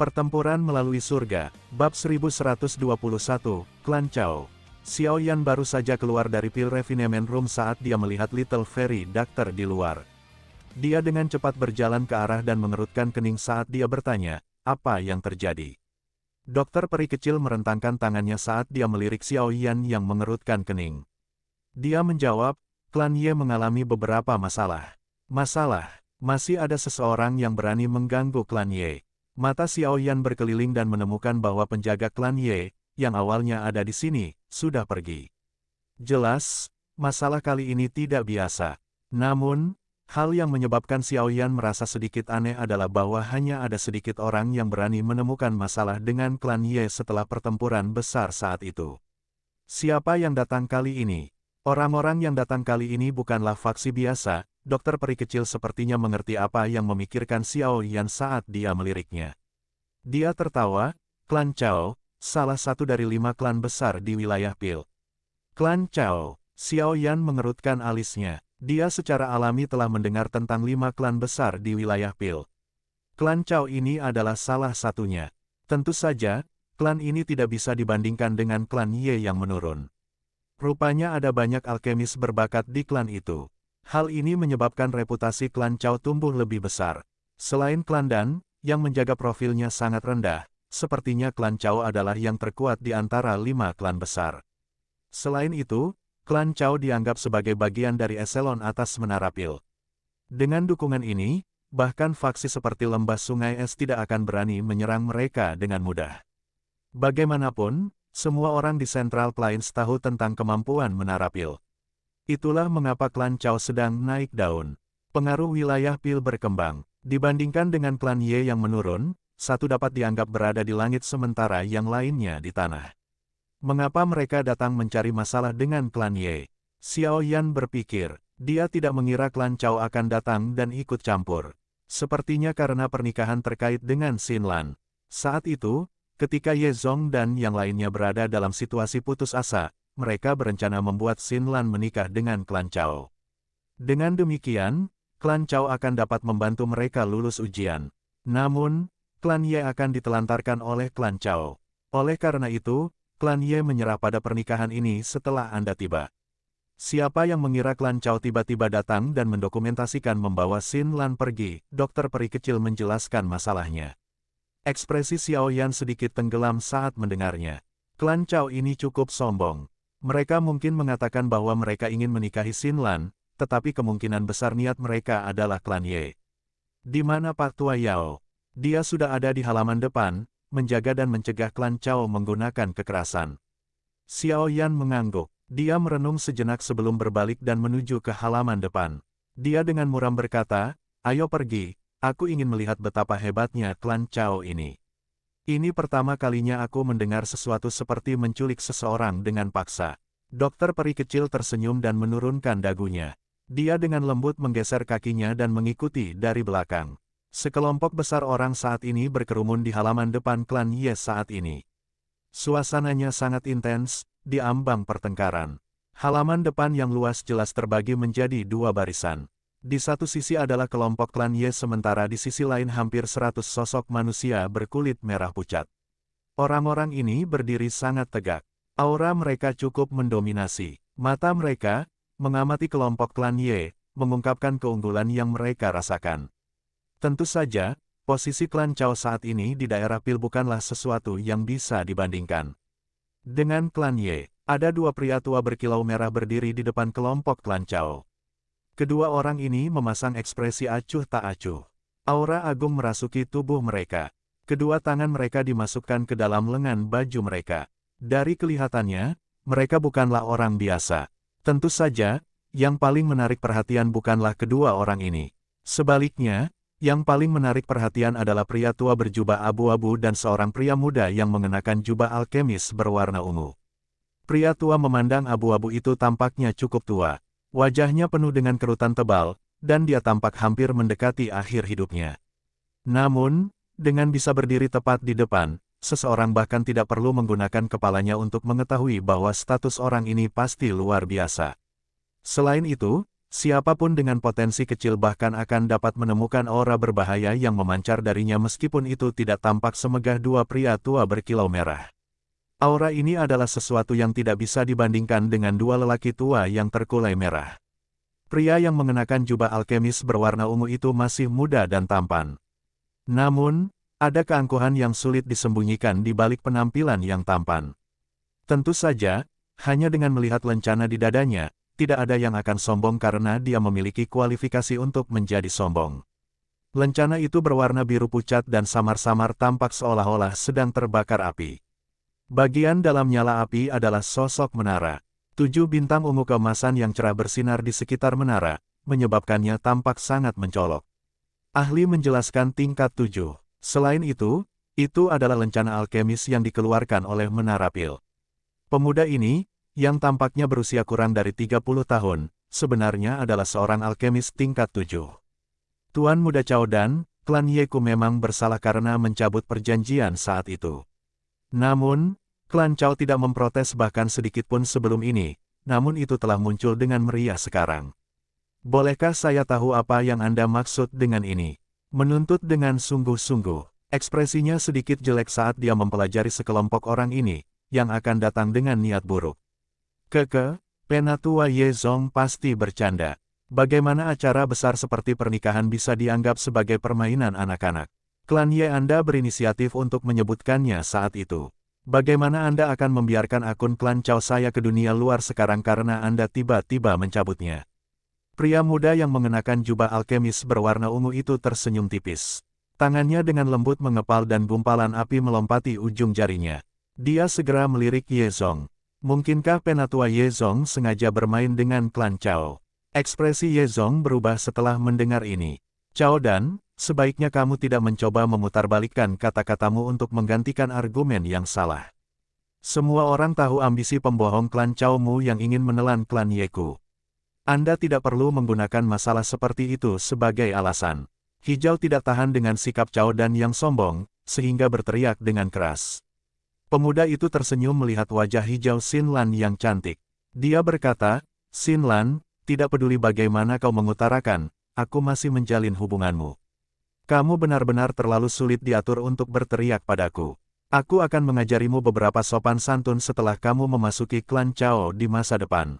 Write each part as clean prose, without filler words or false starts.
Pertempuran melalui surga, bab 1121, Klan Chao. Xiao Yan baru saja keluar dari pil refinement room saat dia melihat Little Fairy Doctor di luar. Dia dengan cepat berjalan ke arah dan mengerutkan kening saat dia bertanya, apa yang terjadi? Dokter peri kecil merentangkan tangannya saat dia melirik Xiao Yan yang mengerutkan kening. Dia menjawab, Klan Ye mengalami beberapa masalah. Masalah, masih ada seseorang yang berani mengganggu Klan Ye. Mata Xiao Yan berkeliling dan menemukan bahwa penjaga Klan Ye, yang awalnya ada di sini, sudah pergi. Jelas, masalah kali ini tidak biasa. Namun, hal yang menyebabkan Xiao Yan merasa sedikit aneh adalah bahwa hanya ada sedikit orang yang berani menemukan masalah dengan Klan Ye setelah pertempuran besar saat itu. Siapa yang datang kali ini? Orang-orang yang datang kali ini bukanlah faksi biasa. Dokter peri kecil sepertinya mengerti apa yang memikirkan Xiao Yan saat dia meliriknya. Dia tertawa, Klan Chao, salah satu dari 5 klan besar di wilayah Pil. Klan Chao, Xiao Yan mengerutkan alisnya. Dia secara alami telah mendengar tentang 5 klan besar di wilayah Pil. Klan Chao ini adalah salah satunya. Tentu saja, klan ini tidak bisa dibandingkan dengan klan Ye yang menurun. Rupanya ada banyak alkemis berbakat di klan itu. Hal ini menyebabkan reputasi klan Chao tumbuh lebih besar. Selain klan Dan, yang menjaga profilnya sangat rendah, sepertinya klan Chao adalah yang terkuat di antara 5 klan besar. Selain itu, klan Chao dianggap sebagai bagian dari eselon atas Menara Pil. Dengan dukungan ini, bahkan faksi seperti Lembah Sungai Es tidak akan berani menyerang mereka dengan mudah. Bagaimanapun, semua orang di Central Plains tahu tentang kemampuan Menara Pil. Itulah mengapa klan Chao sedang naik daun. Pengaruh wilayah Pil berkembang. Dibandingkan dengan klan Ye yang menurun, satu dapat dianggap berada di langit sementara yang lainnya di tanah. Mengapa mereka datang mencari masalah dengan klan Ye? Xiao Yan berpikir, dia tidak mengira klan Chao akan datang dan ikut campur. Sepertinya karena pernikahan terkait dengan Xin Lan. Saat itu, ketika Ye Zong dan yang lainnya berada dalam situasi putus asa, mereka berencana membuat Xin Lan menikah dengan klan Chao. Dengan demikian, klan Chao akan dapat membantu mereka lulus ujian. Namun, klan Ye akan ditelantarkan oleh klan Chao. Oleh karena itu, klan Ye menyerah pada pernikahan ini setelah Anda tiba. Siapa yang mengira klan Chao tiba-tiba datang dan mendokumentasikan membawa Xin Lan pergi? Dokter peri kecil menjelaskan masalahnya. Ekspresi Xiao Yan sedikit tenggelam saat mendengarnya. Klan Chao ini cukup sombong. Mereka mungkin mengatakan bahwa mereka ingin menikahi Xin Lan, tetapi kemungkinan besar niat mereka adalah klan Ye. Di mana Pak Tua Yao? Dia sudah ada di halaman depan, menjaga dan mencegah klan Chao menggunakan kekerasan. Xiao Yan mengangguk. Dia merenung sejenak sebelum berbalik dan menuju ke halaman depan. Dia dengan muram berkata, ayo pergi, aku ingin melihat betapa hebatnya klan Chao ini. Ini pertama kalinya aku mendengar sesuatu seperti menculik seseorang dengan paksa. Dokter peri kecil tersenyum dan menurunkan dagunya. Dia dengan lembut menggeser kakinya dan mengikuti dari belakang. Sekelompok besar orang saat ini berkerumun di halaman depan klan Ye saat ini. Suasananya sangat intens, di ambang pertengkaran. Halaman depan yang luas jelas terbagi menjadi 2 barisan. Di satu sisi adalah kelompok klan Ye sementara di sisi lain hampir 100 sosok manusia berkulit merah pucat. Orang-orang ini berdiri sangat tegak. Aura mereka cukup mendominasi. Mata mereka, mengamati kelompok klan Ye, mengungkapkan keunggulan yang mereka rasakan. Tentu saja, posisi klan Chao saat ini di daerah Pil bukanlah sesuatu yang bisa dibandingkan. Dengan klan Ye, ada 2 pria tua berkilau merah berdiri di depan kelompok klan Chao. Kedua orang ini memasang ekspresi acuh tak acuh. Aura agung merasuki tubuh mereka. Kedua tangan mereka dimasukkan ke dalam lengan baju mereka. Dari kelihatannya, mereka bukanlah orang biasa. Tentu saja, yang paling menarik perhatian bukanlah kedua orang ini. Sebaliknya, yang paling menarik perhatian adalah pria tua berjubah abu-abu dan seorang pria muda yang mengenakan jubah alkemis berwarna ungu. Pria tua memandang abu-abu itu tampaknya cukup tua. Wajahnya penuh dengan kerutan tebal, dan dia tampak hampir mendekati akhir hidupnya. Namun, dengan bisa berdiri tepat di depan, seseorang bahkan tidak perlu menggunakan kepalanya untuk mengetahui bahwa status orang ini pasti luar biasa. Selain itu, Siapapun dengan potensi kecil bahkan akan dapat menemukan aura berbahaya yang memancar darinya meskipun itu tidak tampak semegah dua pria tua berkilau merah. Aura ini adalah sesuatu yang tidak bisa dibandingkan dengan dua lelaki tua yang terkulai merah. Pria yang mengenakan jubah alkemis berwarna ungu itu masih muda dan tampan. Namun, ada keangkuhan yang sulit disembunyikan di balik penampilan yang tampan. Tentu saja, hanya dengan melihat lencana di dadanya, tidak ada yang akan sombong karena dia memiliki kualifikasi untuk menjadi sombong. Lencana itu berwarna biru pucat dan samar-samar tampak seolah-olah sedang terbakar api. Bagian dalam nyala api adalah sosok menara. 7 bintang ungu keemasan yang cerah bersinar di sekitar menara, menyebabkannya tampak sangat mencolok. Ahli menjelaskan tingkat 7. Selain itu adalah lencana alkemis yang dikeluarkan oleh Menara Pil. Pemuda ini, yang tampaknya berusia kurang dari 30 tahun, sebenarnya adalah seorang alkemis tingkat 7. Tuan Muda Cao dan klan Yeku memang bersalah karena mencabut perjanjian saat itu. Namun, klan Cao tidak memprotes bahkan sedikit pun sebelum ini, namun itu telah muncul dengan meriah sekarang. Bolehkah saya tahu apa yang Anda maksud dengan ini? Menuntut dengan sungguh-sungguh. Ekspresinya sedikit jelek saat dia mempelajari sekelompok orang ini, yang akan datang dengan niat buruk. Penatua Yezong pasti bercanda. Bagaimana acara besar seperti pernikahan bisa dianggap sebagai permainan anak-anak? Klan Ye Anda berinisiatif untuk menyebutkannya saat itu. Bagaimana Anda akan membiarkan akun klan Cao saya ke dunia luar sekarang karena Anda tiba-tiba mencabutnya? Pria muda yang mengenakan jubah alkemis berwarna ungu itu tersenyum tipis. Tangannya dengan lembut mengepal dan gumpalan api melompati ujung jarinya. Dia segera melirik Yezong. Mungkinkah Penatua Yezong sengaja bermain dengan klan Cao? Ekspresi Yezong berubah setelah mendengar ini. Cao dan, sebaiknya kamu tidak mencoba memutarbalikkan kata-katamu untuk menggantikan argumen yang salah. Semua orang tahu ambisi pembohong klan Cao-mu yang ingin menelan klan Yeku. Anda tidak perlu menggunakan masalah seperti itu sebagai alasan. Hijau tidak tahan dengan sikap Cao dan yang sombong, sehingga berteriak dengan keras. Pemuda itu tersenyum melihat wajah hijau Xin Lan yang cantik. Dia berkata, Xin Lan, tidak peduli bagaimana kau mengutarakan, aku masih menjalin hubunganmu. Kamu benar-benar terlalu sulit diatur untuk berteriak padaku. Aku akan mengajarimu beberapa sopan santun setelah kamu memasuki klan Cao di masa depan.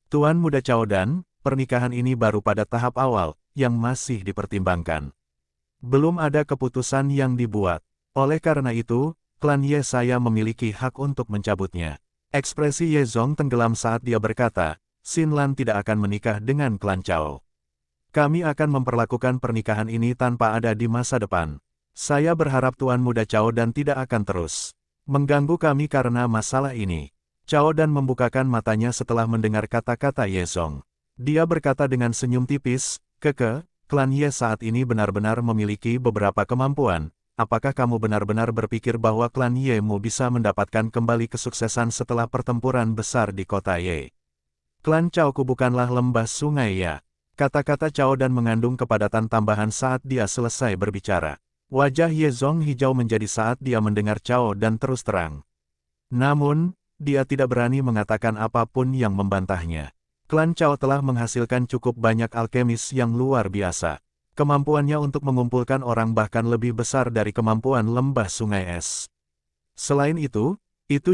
Tuan Muda Cao dan, pernikahan ini baru pada tahap awal, yang masih dipertimbangkan. Belum ada keputusan yang dibuat. Oleh karena itu, klan Ye saya memiliki hak untuk mencabutnya. Ekspresi Yezong tenggelam saat dia berkata, Xin Lan tidak akan menikah dengan klan Cao. Kami akan memperlakukan pernikahan ini tanpa ada di masa depan. Saya berharap Tuan Muda Cao dan tidak akan terus mengganggu kami karena masalah ini. Cao dan membukakan matanya setelah mendengar kata-kata Yezong. Dia berkata dengan senyum tipis, klan Ye saat ini benar-benar memiliki beberapa kemampuan. Apakah kamu benar-benar berpikir bahwa klan Ye-mu bisa mendapatkan kembali kesuksesan setelah pertempuran besar di kota Ye? Klan Cao-ku bukanlah lembah sungai ya. Kata-kata Cao dan mengandung kepadatan tambahan saat dia selesai berbicara. Wajah Yezong hijau menjadi saat dia mendengar Cao dan terus terang. Namun, dia tidak berani mengatakan apapun yang membantahnya. Klan Cao telah menghasilkan cukup banyak alkemis yang luar biasa. Kemampuannya untuk mengumpulkan orang bahkan lebih besar dari kemampuan lembah sungai es. Selain itu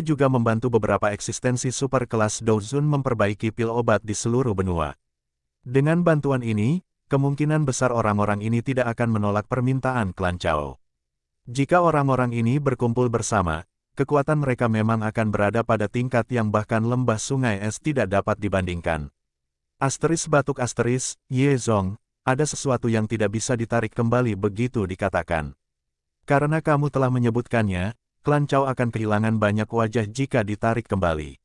juga membantu beberapa eksistensi super kelas Douzun memperbaiki pil obat di seluruh benua. Dengan bantuan ini, kemungkinan besar orang-orang ini tidak akan menolak permintaan klan Cao. Jika orang-orang ini berkumpul bersama, kekuatan mereka memang akan berada pada tingkat yang bahkan lembah sungai es tidak dapat dibandingkan. Asteris batuk asteris, Yezong. Ada sesuatu yang tidak bisa ditarik kembali begitu dikatakan. Karena kamu telah menyebutkannya, klan Cao akan kehilangan banyak wajah jika ditarik kembali.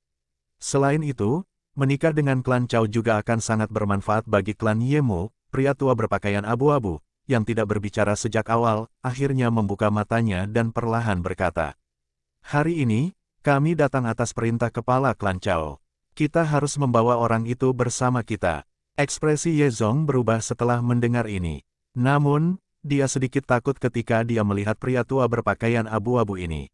Selain itu, menikah dengan klan Cao juga akan sangat bermanfaat bagi klan Ye-mu, pria tua berpakaian abu-abu, yang tidak berbicara sejak awal, akhirnya membuka matanya dan perlahan berkata. Hari ini, kami datang atas perintah kepala klan Cao. Kita harus membawa orang itu bersama kita. Ekspresi Yezong berubah setelah mendengar ini. Namun, dia sedikit takut ketika dia melihat pria tua berpakaian abu-abu ini.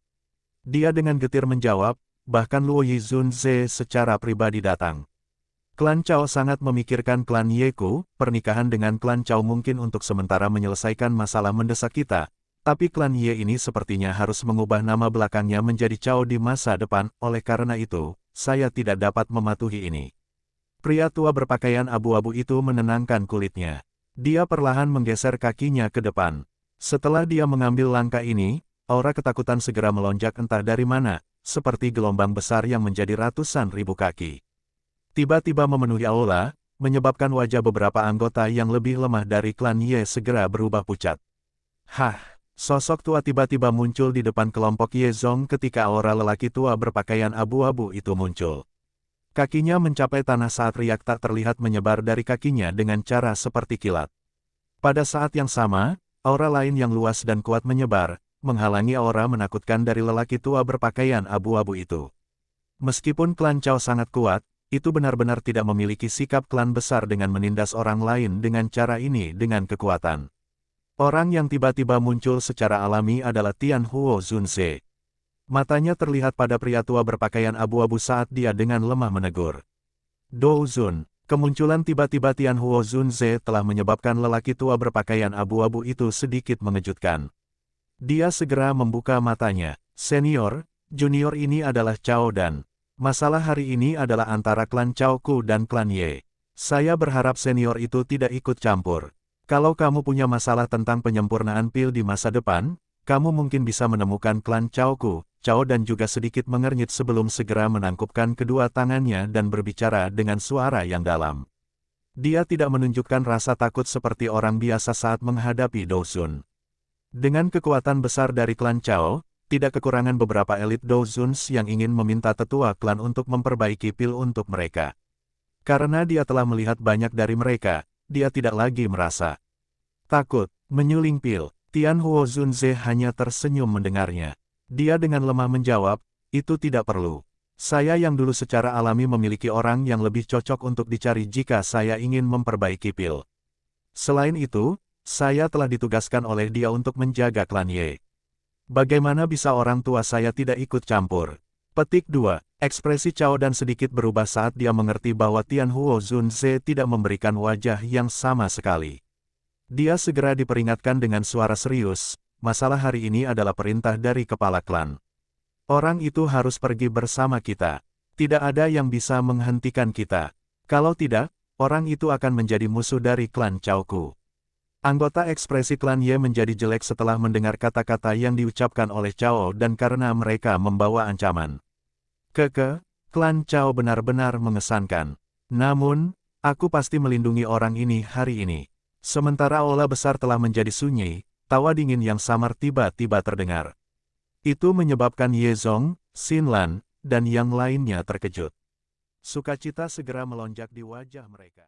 Dia dengan getir menjawab, bahkan Luo Yizunze secara pribadi datang. Klan Chao sangat memikirkan klan Yeku, pernikahan dengan klan Chao mungkin untuk sementara menyelesaikan masalah mendesak kita, tapi klan Ye ini sepertinya harus mengubah nama belakangnya menjadi Chao di masa depan, oleh karena itu, saya tidak dapat mematuhi ini. Pria tua berpakaian abu-abu itu menenangkan kulitnya. Dia perlahan menggeser kakinya ke depan. Setelah dia mengambil langkah ini, aura ketakutan segera melonjak entah dari mana, seperti gelombang besar yang menjadi ratusan ribu kaki. Tiba-tiba memenuhi aula, menyebabkan wajah beberapa anggota yang lebih lemah dari klan Ye segera berubah pucat. Hah! Sosok tua tiba-tiba muncul di depan kelompok Ye Zong ketika aura lelaki tua berpakaian abu-abu itu muncul. Kakinya mencapai tanah saat riak tak terlihat menyebar dari kakinya dengan cara seperti kilat. Pada saat yang sama, aura lain yang luas dan kuat menyebar, menghalangi aura menakutkan dari lelaki tua berpakaian abu-abu itu. Meskipun klan Chao sangat kuat, itu benar-benar tidak memiliki sikap klan besar dengan menindas orang lain dengan cara ini dengan kekuatan. Orang yang tiba-tiba muncul secara alami adalah Tian Huo Zunze. Matanya terlihat pada pria tua berpakaian abu-abu saat dia dengan lemah menegur. Dou Zun, kemunculan tiba-tiba Tian Huo Zunze telah menyebabkan lelaki tua berpakaian abu-abu itu sedikit mengejutkan. Dia segera membuka matanya. Senior, junior ini adalah Chao dan masalah hari ini adalah antara klan Chao Ku dan klan Ye. Saya berharap senior itu tidak ikut campur. Kalau kamu punya masalah tentang penyempurnaan pil di masa depan, kamu mungkin bisa menemukan klan Chao Ku. Chao dan juga sedikit mengernyit sebelum segera menangkupkan kedua tangannya dan berbicara dengan suara yang dalam. Dia tidak menunjukkan rasa takut seperti orang biasa saat menghadapi Dou Zun. Dengan kekuatan besar dari klan Chao, tidak kekurangan beberapa elit Dou Zuns yang ingin meminta tetua klan untuk memperbaiki pil untuk mereka. Karena dia telah melihat banyak dari mereka, dia tidak lagi merasa takut menyuling pil. Tian Huo Zunze hanya tersenyum mendengarnya. Dia dengan lemah menjawab, itu tidak perlu. Saya yang dulu secara alami memiliki orang yang lebih cocok untuk dicari jika saya ingin memperbaiki pil. Selain itu, saya telah ditugaskan oleh dia untuk menjaga klan Ye. Bagaimana bisa orang tua saya tidak ikut campur? Petik 2. Ekspresi Chao dan sedikit berubah saat dia mengerti bahwa Tian Huo Zunze tidak memberikan wajah yang sama sekali. Dia segera diperingatkan dengan suara serius, masalah hari ini adalah perintah dari kepala klan. Orang itu harus pergi bersama kita. Tidak ada yang bisa menghentikan kita. Kalau tidak, orang itu akan menjadi musuh dari klan Chao Ku. Anggota ekspresi klan Ye menjadi jelek setelah mendengar kata-kata yang diucapkan oleh Chao dan karena mereka membawa ancaman. Klan Chao benar-benar mengesankan. Namun, aku pasti melindungi orang ini hari ini. Sementara aula besar telah menjadi sunyi, tawa dingin yang samar tiba-tiba terdengar. Itu menyebabkan Ye Zong, Xin Lan, dan yang lainnya terkejut. Sukacita segera melonjak di wajah mereka.